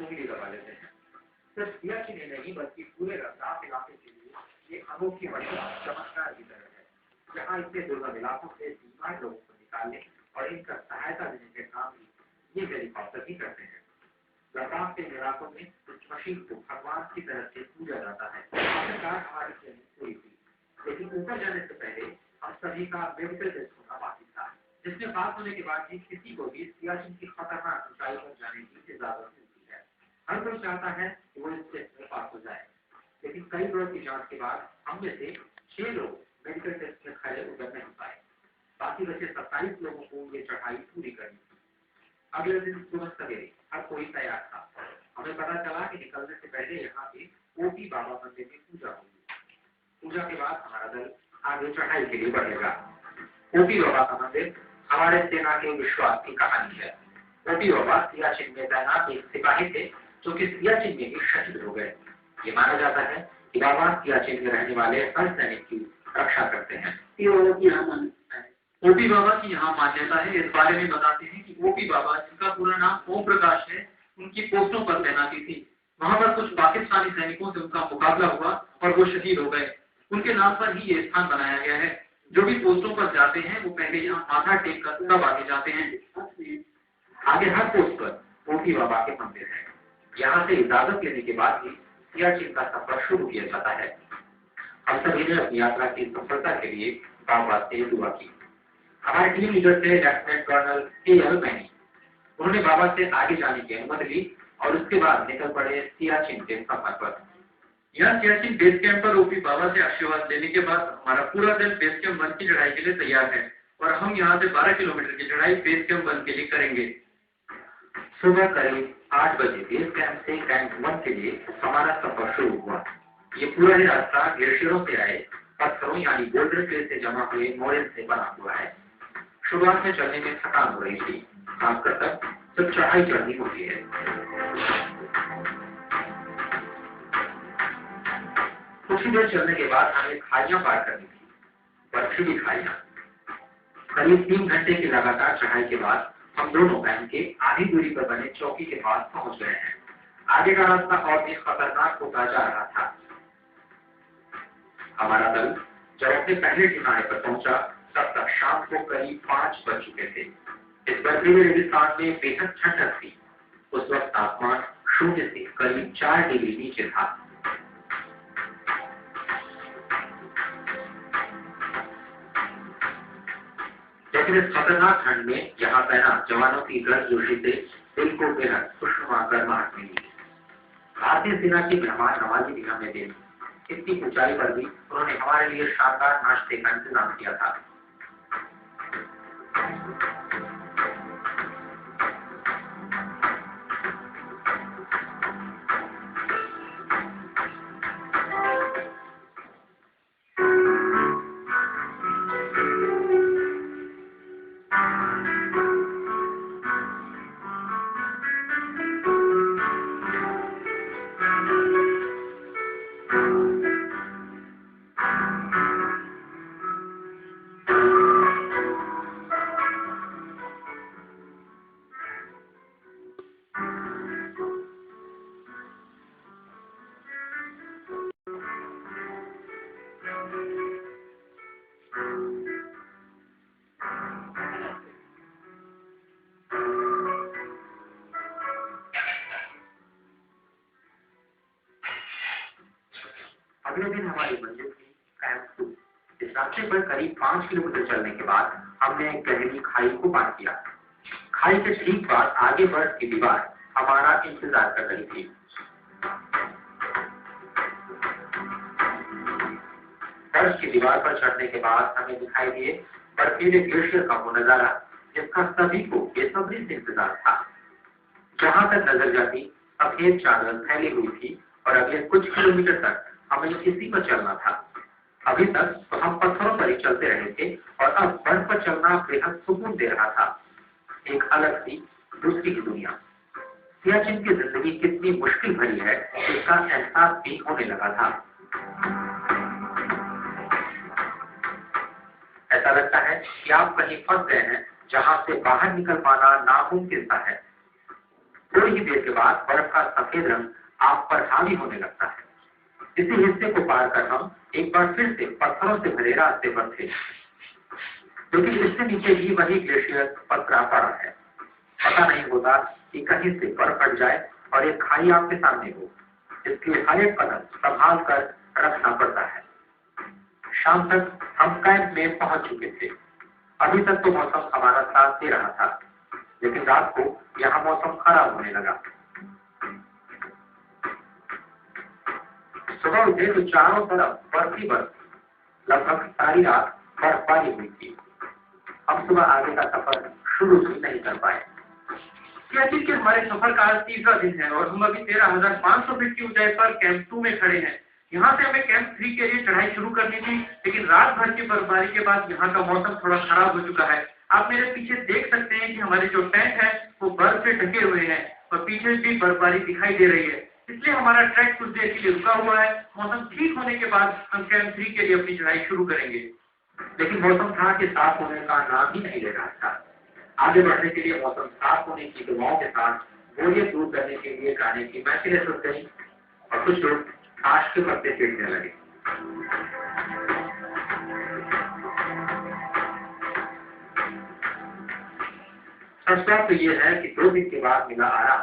उंगली दबा लेते हैं। सिर्फ सियाचिन ही नहीं बल्कि पूरे लद्दाख इलाके के लिए ये अनोखी वर्षा चमत्कार की तरह है, जहाँ इसके दुर्गम इलाकों से बीमार लोगों को निकालने और इनका सहायता देने के काम भी ये हेलीकॉप्टर ही करते हैं। लद्दाख के इलाकों में इस मशीन को भगवान की तरह से पूजा जाता है। आखिरकार हमारी ट्रेनिंग पूरी थी, लेकिन ऊपर जाने से पहले हम सभी का मेडिकल टेस्ट होना बाकी था, जिसमें पास होने के बाद भी किसी को भी सियाचिन की खतरनाक ऊंचाई पर जाने की इजाजत मिलती है। हर कोई चाहता है कि वो इस टेस्ट में पास हो जाए, लेकिन कई लोगों की जांच के बाद हम में से 6 लोग मेडिकल टेस्ट में खड़े उतर नहीं पाए। बाकी बचे 27 लोगों को ये चढ़ाई पूरी करनी थी। अगले दिन सुबह सवेरे हर कोई तैयार था। हमें पता चला कि निकलने से पहले यहाँ पे ओपी बाबा मंदिर में पूजा होगी। पूजा के बाद हमारा दल आगे चढ़ाई के लिए बढ़ेगा। ओपी बाबा का मंदिर हमारे सेना के विश्वास की कहानी है। ओपी बाबा सियाचिन में तैनात एक सिपाही थे जो कि सियाचिन में ही शहीद हो गए। ये माना जाता है कि बाबा सियाचिन में रहने वाले हर सैनिक की रक्षा करते हैं। ओपी बाबा की यहाँ मान्यता है। इस बारे में बताते हैं कि ओपी बाबा, जिनका पूरा नाम ओम प्रकाश है, उनकी पोस्टों पर तैनाती थी। वहां पर कुछ पाकिस्तानी सैनिकों से उनका मुकाबला हुआ और वो शहीद हो गए। उनके नाम पर ही ये स्थान बनाया गया है। जो भी पोस्टों पर जाते हैं वो पहले यहाँ माथा टेक कर तब आगे जाते हैं। आगे हर पोस्ट पर ओपी बाबा के मंदिर है। यहाँ से इजाजत लेने के बाद ही सियाचिन का सफर शुरू किया जाता है। हम सभी ने अपनी यात्रा की सफलता के लिए बाबा से दुआ की। हमारे टीम लीडर थे लेफ्टिनेंट कर्नल A.L. मैनी। उन्होंने बाबा से आगे जाने की अनुमति ली और उसके बाद निकल पड़े सियाचिन के सफर पर। यहाँ सियाचिन बेस कैंप पर ओपी बाबा से आशीर्वाद लेने के बाद हमारा पूरा दल बेस कैंप 1 की चढ़ाई के लिए तैयार है और हम यहाँ से 12 किलोमीटर की चढ़ाई बेस कैंप 1 के लिए करेंगे। सुबह करीब 8 बजे बेस कैंप से कैंप 1 के लिए हमारा सफर शुरू हुआ। ये पूरा ही रास्ता ग्लेशियरों से आए पत्थरों यानी बोल्डर क्ले से जमा हुए मोरेल से बना हुआ है। शुरुआत में चलने में थकान हो रही थी, खासकर तक जब चढ़ाई चढ़नी होती है। कुछ ही देर चलने के बाद हमें खाइयां पार करनी थी, बर्फीली खाइयां। करीब 3 घंटे की लगातार चढ़ाई के बाद हम दोनों वैन के आधी दूरी पर बने चौकी के पास पहुंच गए हैं। आगे का रास्ता और भी खतरनाक होता जा रहा था। हमारा दल जब अपने पहले ठिकाने पर पहुंचा तब तक शाम को करीब 5 बज चुके थे। इस बर्फीले रेगिस्तान में बेहद ठंडक थी। उस वक्त तापमान 0 से करीब 4 डिग्री नीचे था। लेकिन इस खतरनाक ठंड में यहाँ तैनात जवानों की गर्मजोशी से दिल को बेहद खुशनुमा गर्माहट मिली। भारतीय सेना की मेहमान नवाजी भी हमें दी। इतनी ऊंचाई पर भी उन्होंने हमारे लिए शानदार नाश्ते का इंतजाम किया था। अगले दिन हमारी मंजिल थी कैंप 2। इस रास्ते पर करीब 5 किलोमीटर चलने के बाद हमने एक गहरी खाई को पार किया। खाई के ठीक बाद आगे बर्फ की दीवार हमारा इंतजार कर रही थी। बर्फ की दीवार पर चढ़ने के बाद हमें दिखाई दिए बर्फीले ग्लेशियर का वो नजारा जिसका सभी को बेसब्री से इंतजार था। जहां तक नजर जाती सफेद चादर फैली हुई थी और अगले कुछ किलोमीटर तक हमें इसी पर चलना था। अभी तक तो हम पत्थरों पर ही चलते रहे थे और अब बर्फ पर चलना बेहद सुकून दे रहा था। एक अलग सी दूसरी की दुनिया। सियाचिन की जिंदगी कितनी मुश्किल भरी है इसका एहसास भी होने लगा था। ऐसा लगता है कि आप कहीं फंस गए हैं जहां से बाहर निकल पाना नामुमकिन सा है। थोड़ी ही देर के बाद बर्फ का सफेद रंग आप पर हावी होने लगता है। इसी हिस्से को पार कर हम एक बार फिर से पत्थरों से भरे रास्ते पर थे, लेकिन इससे नीचे भी वही ग्लेशियर पथरा पड़ा है। पता नहीं होता कि कहीं से बर्फ हट जाए और एक खाई आपके सामने हो, इसलिए हर एक कदम संभाल कर रखना पड़ता है। शाम तक हम कैंप में पहुंच चुके थे। अभी तक तो मौसम हमारा साथ दे रहा था, लेकिन रात को यहाँ मौसम खराब होने लगा। सुबह उठे तो चारों तरफ बर्फ ही बर्फ, लगभग सारी रात बर्फबारी हुई थी। हम सुबह आगे का सफर शुरू ही नहीं कर पाए। सियाचिन के हमारे सफर का आज तीसरा दिन है और हम अभी 13,500 फीट की ऊंचाई पर कैंप 2 में खड़े हैं। यहाँ से हमें कैंप 3 के लिए चढ़ाई शुरू करनी थी, लेकिन रात भर की बर्फबारी के बाद यहाँ का मौसम थोड़ा खराब हो चुका है। आप मेरे पीछे देख सकते हैं कि हमारे जो टेंट है वो बर्फ से ढके हुए हैं और पीछे भी बर्फबारी दिखाई दे रही है, इसलिए हमारा ट्रैक कुछ देर के लिए रुका हुआ है। मौसम ठीक होने के बाद हम कैंप 3 के लिए अपनी चढ़ाई शुरू करेंगे। लेकिन मौसम था कि साफ होने का नाम ही नहीं ले रहा था। आगे बढ़ने के लिए मौसम साफ होने की दुआओं के साथ बोरियत दूर करने के लिए गाने की महफिलें सुन गई और कुछ लोग ताश के पत्ते खेलने लगे। सच बात तो ये है कि 2 दिन के बाद मिला आराम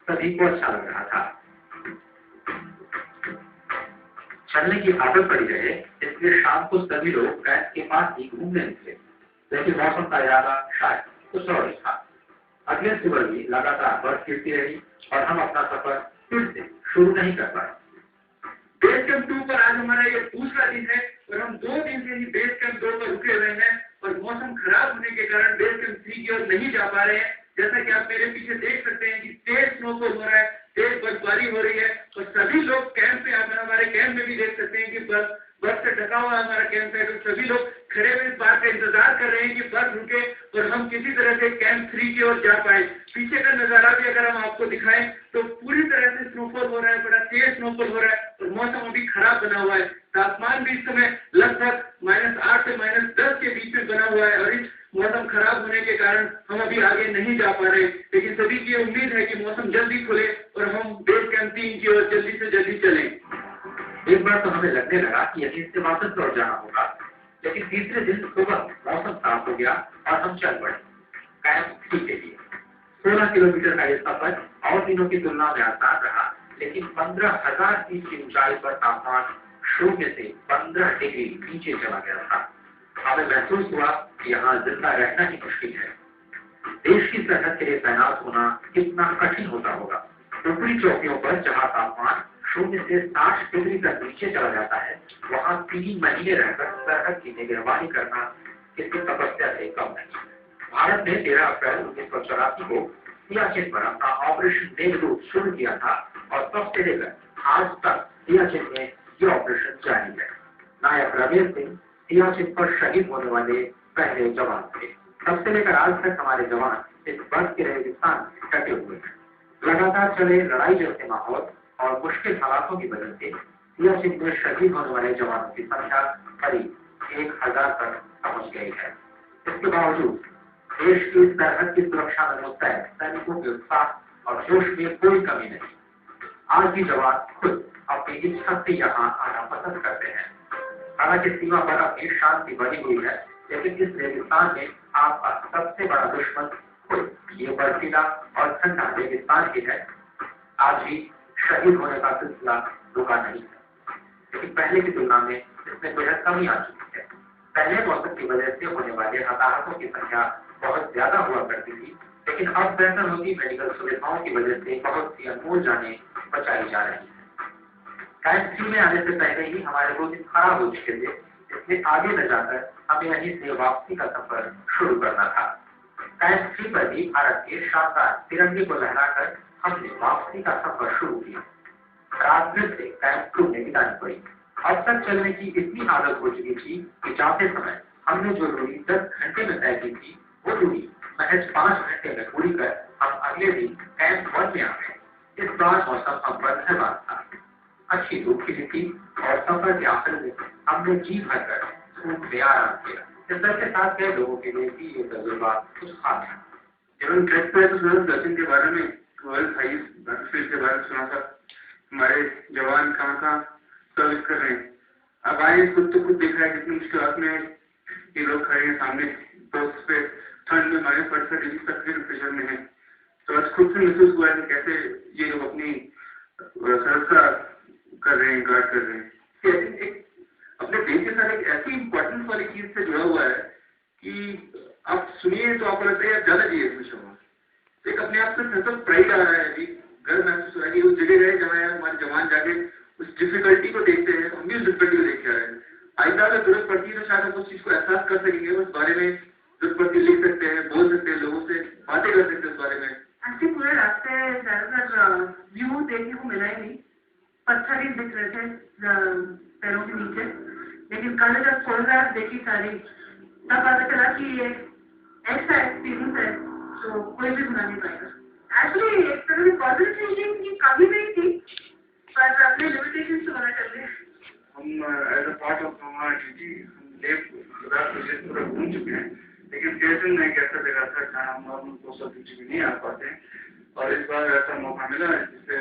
सभी को अच्छा लग रहा था। चलने की आदत पड़ी रहे, इसलिए शाम को सभी लोग कैंप के पास ही घूमने निकले, लेकिन मौसम का इरादा शायद कुछ और ही था। अगले सुबह भी लगातार बर्फ गिरती रही और हम अपना सफर फिर से शुरू नहीं कर पाए। बेस कैंप 2 पर आज हमारा ये दूसरा दिन है और हम 2 दिन से ही बेस कैंप 2 पर रुके हुए हैं और मौसम खराब होने के कारण बेस कैंप 3 की ओर नहीं जा पा रहे हैं। जैसा कि आप मेरे पीछे देख सकते हैं कि तेज स्नोफॉल हो रहा है, तेज बर्फबारी हो रही है और सभी लोग कैंप में, आप हमारे कैंप में भी देख सकते हैं कि बर्फ से ढका हुआ हमारा कैंप है। तो सभी लोग खड़े हुए इस बात का इंतजार कर रहे हैं कि बर्फ रुके और हम किसी तरह से कैंप 3 की ओर जा पाए। पीछे का नजारा भी अगर हम आपको दिखाएं तो पूरी तरह से स्नोफॉल हो रहा है, बड़ा तेज स्नोफॉल हो रहा है और मौसम अभी खराब बना हुआ है। तापमान भी इस समय लगभग -8 से -10 के बीच में बना हुआ है और इस मौसम खराब होने के कारण हम अभी आगे नहीं जा पा रहे, लेकिन सभी की उम्मीद है कि मौसम जल्दी खुले और हम बेस कैंप 3 की ओर जल्दी से जल्दी चलें। एक बार तो हमें लगने लगा कि यहीं से वापस लौट जाना होगा, लेकिन तीसरे दिन सुबह मौसम साफ हो गया और हम चल पड़े कैंप 3 के लिए। 16 किलोमीटर का यह सफर और दिनों की तुलना में आसान रहा, लेकिन 15,000 फीट की ऊंचाई पर तापमान 0 से 15 डिग्री नीचे चला गया था। हमें महसूस हुआ कि यहाँ जिंदा रहना ही मुश्किल है। देश की सरहद के लिए तैनात होना कितना कठिन होता होगा। ऊपरी चौकियों पर जहाँ तापमान 0 से 60 डिग्री तक नीचे चला जाता है, वहाँ 3 महीने रहकर सरहद की निगरानी करना किसी तपस्या से कम नहीं। भारत ने 13 अप्रैल 1984 को सियाचिन पर अपना ऑपरेशन मेघदूत शुरू किया था और तब से लेकर आज तक सियाचिन में ये ऑपरेशन जारी है। नायक रमेश सिंह सियाचिन पर शहीद होने वाले पहले जवान थे। तब से लेकर आज तक हमारे जवान इस बर्फ के रेगिस्तान में डटे हुए हैं। लगातार चले लड़ाई जैसे माहौल और मुश्किल हालातों की वजह से सियाचिन में शहीद होने वाले जवानों की संख्या करीब 1,000 तक पहुंच गई है। इसके बावजूद देश की सरहद की सुरक्षा में मुस्तैद सैनिकों के उत्साह और जोश में कोई कमी नहीं। आज भी जवान खुद अपनी इच्छा से यहाँ आना पसंद करते हैं। हालांकि सीमा पर अपनी शांति बनी हुई है, लेकिन इस रेगिस्तान में आपका सबसे बड़ा दुश्मन खुद ये बर्फीला और ठंडा रेगिस्तान ही है। आज भी शहीद होने का सिलसिला रुका नहीं है, लेकिन पहले की तुलना में इसमें बेहद कमी आ चुकी है। पहले मौसम की वजह से होने वाले हताहतों की संख्या बहुत ज्यादा हुआ करती थी, लेकिन अब बेहतर होती मेडिकल सुविधाओं की वजह से बहुत सी अनमोल जानें बचाई जा रही है। कैंप 3 में आने से पहले ही हमारे 2 दिन खराब हो चुके थे, इसलिए आगे न जाकर हमें यहीं से वापसी का सफर शुरू करना था। कैंप 3 पर भी भारत के शानदार तिरंगे को लहराकर हमने वापसी का सफर शुरू किया। रात भर से कैंप 2 में बितानी पड़ी। अब तक चलने की इतनी आदत हो चुकी थी कि जाते समय हमने जो दूरी 10 घंटे में तय की थी, वो दूरी महज 5 घंटे में पूरी कर हम अगले दिन कैंप 1 में आ गए। इस बार मौसम हम पर मेहमान था। अच्छी धूप खिली थी और सफर के आखिर में हमने जी भरकर धूप में आराम किया। इस तरह के साथ गए लोगों के लिए भी ये तजुर्बा कुछ खास है। केवल ट्रैक पर तो सर दर्शन के बारे में हमारे भाई बैटलफील्ड के बारे में सुना था, हमारे जवान कहाँ सर्विस कर रहे हैं। अब आए खुद तो खुद देखा है कितनी मुश्किल में ये लोग खड़े हैं सामने पोस्ट पे, ठंड में मारे 45 डिग्री तक टेम्परेचर में है। तो आज खुद से महसूस हुआ है कि कैसे ये लोग अपनी सुरक्षा कर रहे हैं, गार्ड कर रहे हैं। एक अपने देश के साथ एक ऐसी इंपॉर्टेंस वाली चीज से जुड़ा हुआ है कि आप सुनिए तो आपको लगता है यार ज्यादा चाहिए इसमें शब्द। एक अपने आप से सेंस ऑफ प्राइड आ रहा है, अभी गर्व महसूस हो रहा है कि उस जगह गए जहाँ यार हमारे जवान जाके उस डिफिकल्टी को देखते हैं, हम भी उस डिफिकल्टी को देख के आ रहे हैं। आइंदा अगर जरूरत पड़ती है तो शायद हम उस चीज को एहसास कर सकेंगे, उस बारे में जरूरत पड़ती लिख सकते हैं, बोल सकते हैं, लोगों से बातें कर सकते हैं उस बारे में। ऐसे पूरे रास्ते ज्यादातर व्यू देखने को मिला ही नहीं, पत्थर ही दिख रहे थे पैरों के नीचे। लेकिन कल जब फोटोग्राफ देखी सारी तब पता चला कि ये ऐसा एक्सपीरियंस है तो कोई भी भुला नहीं पाएगा। एक्चुअली एक तरह की पॉजिटिव थिंकिंग की कभी नहीं थी, पर अपने लिमिटेशन से पता चल रहे हैं। हम एज अ पार्ट ऑफ हमारा ड्यूटी हम लेक पूरा घूम चुके हैं, लेकिन स्टेशन में एक ऐसा जगह था जहाँ हम नॉर्मल पोस्ट ऑफ ड्यूटी भी नहीं आ पाते हैं। और इस बार ऐसा मौका मिला है जिससे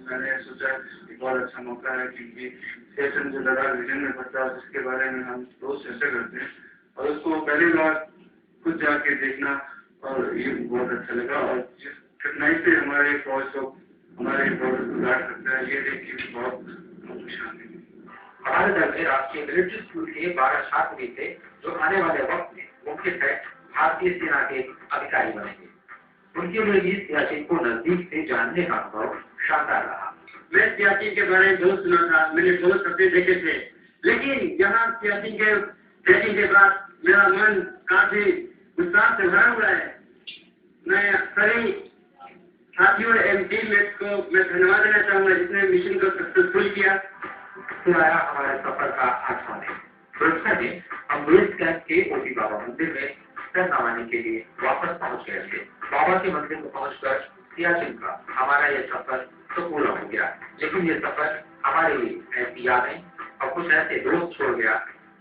मैंने सोचा एक बहुत अच्छा मौका है, क्योंकि स्टेशन जो लद्दाख रीजन में पड़ता है उसके बारे में हम रोज चर्चा करते हैं और उसको पहली बार खुद जाके देखना और ये बहुत अच्छा लगा। और जिस कठिनाई से हमारे फौज को हमारे फौज को गार्ड करता है, ये देख के बहुत शांति मिली। हमारे दल में राष्ट्रीय मिलिट्री स्कूल के 12 छात्र भी थे जो आने वाले वक्त में मुख्यतः भारतीय सेना के अधिकारी बनेंगे। उनके लिए भी सियाचिन को नजदीक से जानने का अनुभव शानदार रहा। मैं सियाचिन के बारे में बहुत सुना था, मैंने बहुत सपने देखे थे, लेकिन यहाँ सियाचिन के ट्रेनिंग के बाद मेरा मन काफी उत्साह से भरा हुआ है। मैं सभी साथियों एवं टीममेट्स को मैं धन्यवाद देना चाहूँगा जिसने मिशन को सक्सेसफुल किया। आया हमारे सफर का 8वां दिन। सुरक्षा में हम बेस कैंप के ओटी बाबा मंदिर में सर नवाने के लिए वापस पहुंच गए थे। बाबा के मंदिर में पहुंचकर सियाचिन का हमारा यह सफर तो पूरा हो गया, लेकिन ये सफर हमारे लिए ऐसी यादें और कुछ ऐसे दोस्त छोड़ गया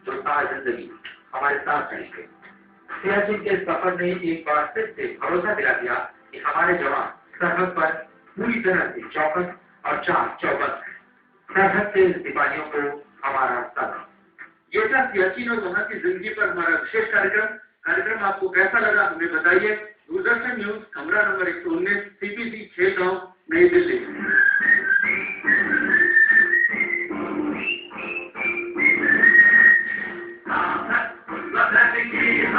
जो सारी जिंदगी हमारे साथ रहेंगे। सियाचिन के सफर ने एक बार फिर से भरोसा दिला दिया कि हमारे जवान सरहद पर पूरी तरह से चौकस और चाक चौबंद है। सरहद के सिपाहियों को हमारा सलाम। ये था सियाचिन और वहाँ की जिंदगी पर हमारा विशेष कार्यक्रम आपको कैसा लगा हमें बताइए। दूरदर्शन न्यूज कमरा नंबर 119 CPC 6 गाँव नई दिल्ली। हम